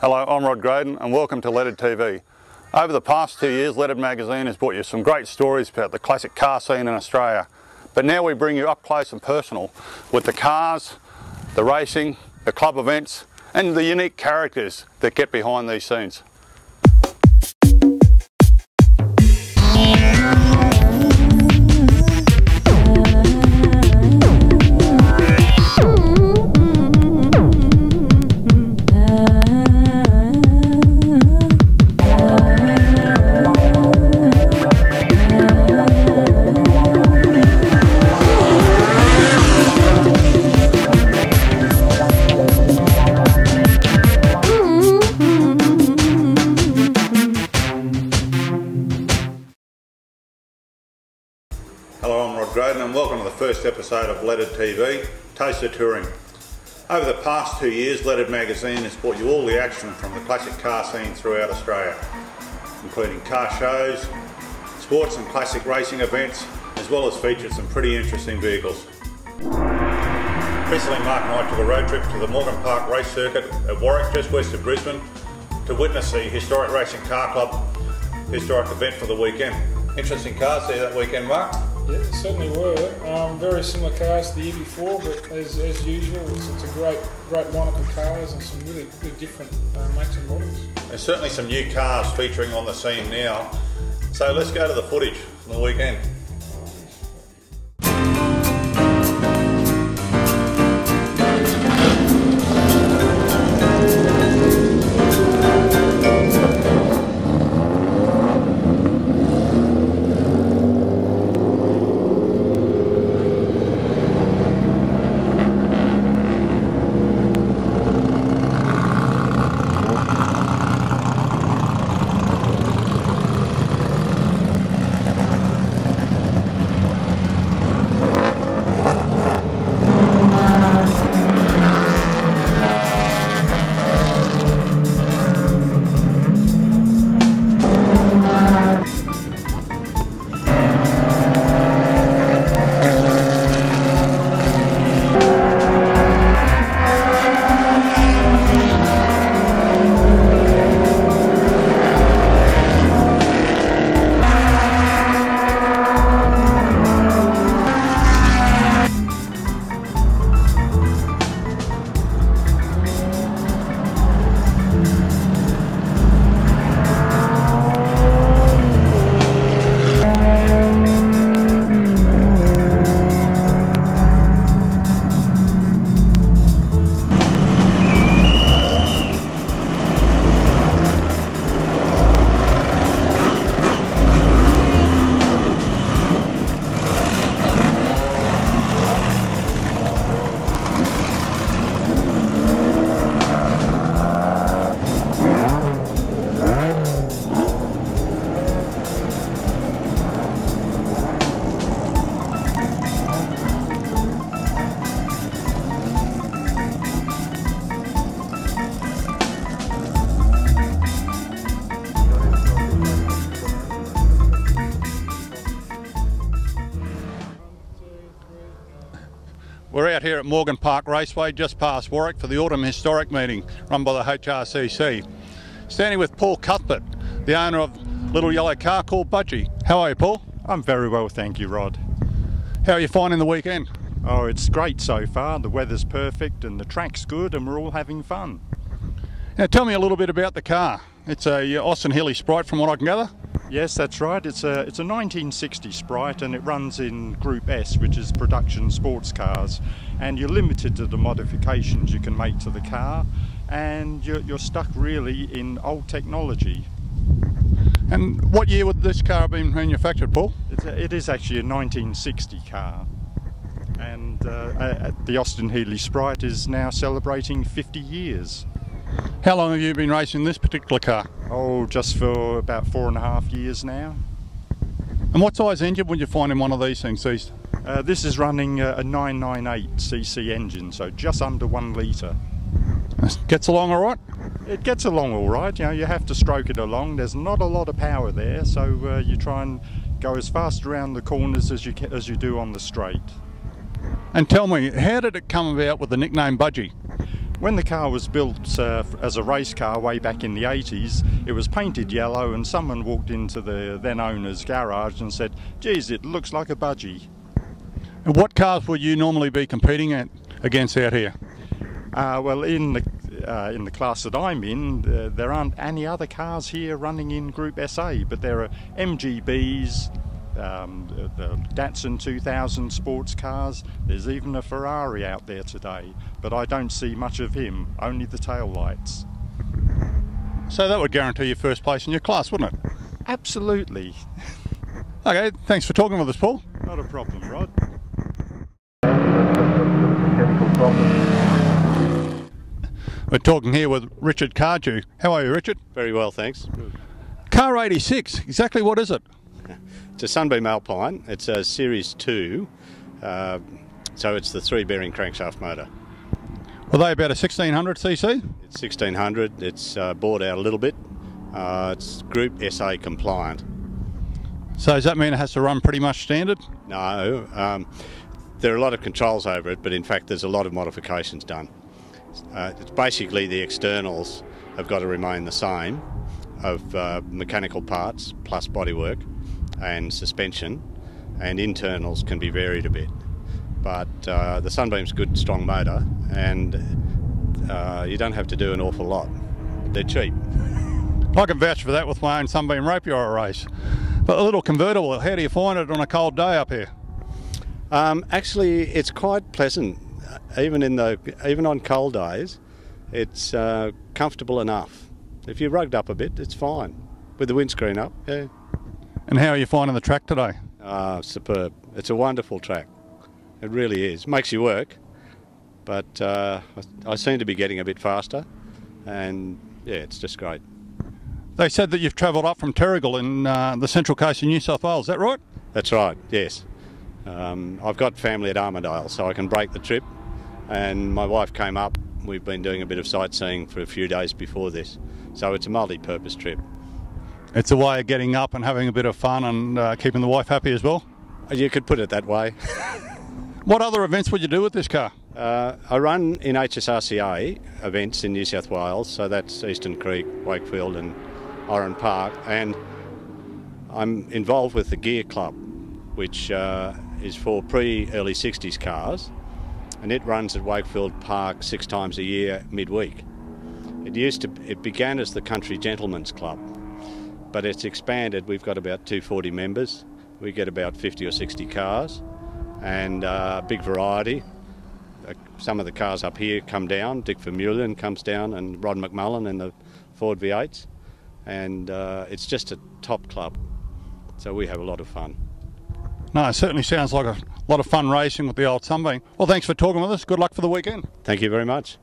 Hello, I'm Graydon and welcome to Leaded TV. Over the past 2 years, Leaded magazine has brought you some great stories about the classic car scene in Australia. But now we bring you up close and personal with the cars, the racing, the club events and the unique characters that get behind these scenes. Hello, I'm Graydon and welcome to the first episode of Leaded TV, Taste of Touring. Over the past 2 years, Leaded magazine has brought you all the action from the classic car scene throughout Australia, including car shows, sports and classic racing events, as well as featured some pretty interesting vehicles. Recently, Mark and I took a road trip to the Morgan Park race circuit at Warwick, just west of Brisbane, to witness the Historic Racing Car Club historic event for the weekend. Interesting cars there that weekend, Mark? Yeah, it certainly were. Very similar cars to the year before, but as usual, it's a great lineup of cars and some really different makes and models. There's certainly some new cars featuring on the scene now. So let's go to the footage from the weekend. We're out here at Morgan Park Raceway, just past Warwick, for the Autumn Historic meeting run by the HRCC. Standing with Paul Cuthbert, the owner of Little Yellow Car called Budgie. How are you, Paul? I'm very well, thank you, Rod. How are you finding the weekend? Oh, it's great so far. The weather's perfect and the track's good and we're all having fun. Now tell me a little bit about the car. It's a Austin Healey Sprite from what I can gather. Yes, that's right. It's a 1960 Sprite and it runs in Group S, which is production sports cars. And you're limited to the modifications you can make to the car, and you're stuck really in old technology. And what year would this car have been manufactured, Paul? It is actually a 1960 car. And the Austin Healey Sprite is now celebrating 50 years. How long have you been racing this particular car? Oh, just for about 4.5 years now. And what size engine would you find in one of these things, East? This is running a 998cc engine, so just under 1 litre. Gets along all right? It gets along all right. You know, you have to stroke it along. There's not a lot of power there, so you try and go as fast around the corners as you do on the straight. And tell me, how did it come about with the nickname Budgie? When the car was built as a race car way back in the 80s, it was painted yellow, and someone walked into the then owner's garage and said, "Geez, it looks like a budgie." And what cars would you normally be competing against out here? Well, in the class that I'm in, there aren't any other cars here running in Group SA, but there are MGBs, the Datsun 2000 sports cars. There's even a Ferrari out there today, but I don't see much of him, only the tail lights. So that would guarantee you first place in your class, wouldn't it? Absolutely. Okay, thanks for talking with us, Paul. Not a problem, Rod. We're talking here with Richard Cardew. How are you, Richard? Very well, thanks. Car 86, exactly what is it? It's a Sunbeam Alpine. It's a Series 2, so it's the 3-bearing crankshaft motor. Were they about a 1600cc? It's 1600. It's bored out a little bit. It's Group SA compliant. So does that mean it has to run pretty much standard? No, there are a lot of controls over it, but in fact there's a lot of modifications done. It's basically the externals have got to remain the same of mechanical parts plus bodywork and suspension, and internals can be varied a bit. But the Sunbeam's a good, strong motor, and you don't have to do an awful lot. They're cheap. I can vouch for that with my own Sunbeam Rapier race. But a little convertible, how do you find it on a cold day up here? Actually, it's quite pleasant. Even on cold days, it's comfortable enough. If you're rugged up a bit, it's fine. With the windscreen up, yeah. And how are you finding the track today? Superb. It's a wonderful track. It really is. Makes you work, but I seem to be getting a bit faster, and yeah, it's just great. They said that you've travelled up from Terrigal in the Central Coast of New South Wales, is that right? That's right, yes. I've got family at Armidale, so I can break the trip, and my wife came up. We've been doing a bit of sightseeing for a few days before this, so it's a multi-purpose trip. It's a way of getting up and having a bit of fun and keeping the wife happy as well? You could put it that way. What other events would you do with this car? I run in HSRCA events in New South Wales, so that's Eastern Creek, Wakefield and Oran Park, and I'm involved with the Gear Club, which is for pre-early 60s cars, and it runs at Wakefield Park 6 times a year midweek. It began as the Country Gentlemen's Club, but it's expanded. We've got about 240 members. We get about 50 or 60 cars, and a big variety. Some of the cars up here come down. Dick Vermeulen comes down, and Rod McMullen in the Ford V8s, and it's just a top club, so we have a lot of fun. No, it certainly sounds like a lot of fun racing with the old Sunbeam. Well, thanks for talking with us. Good luck for the weekend. Thank you very much.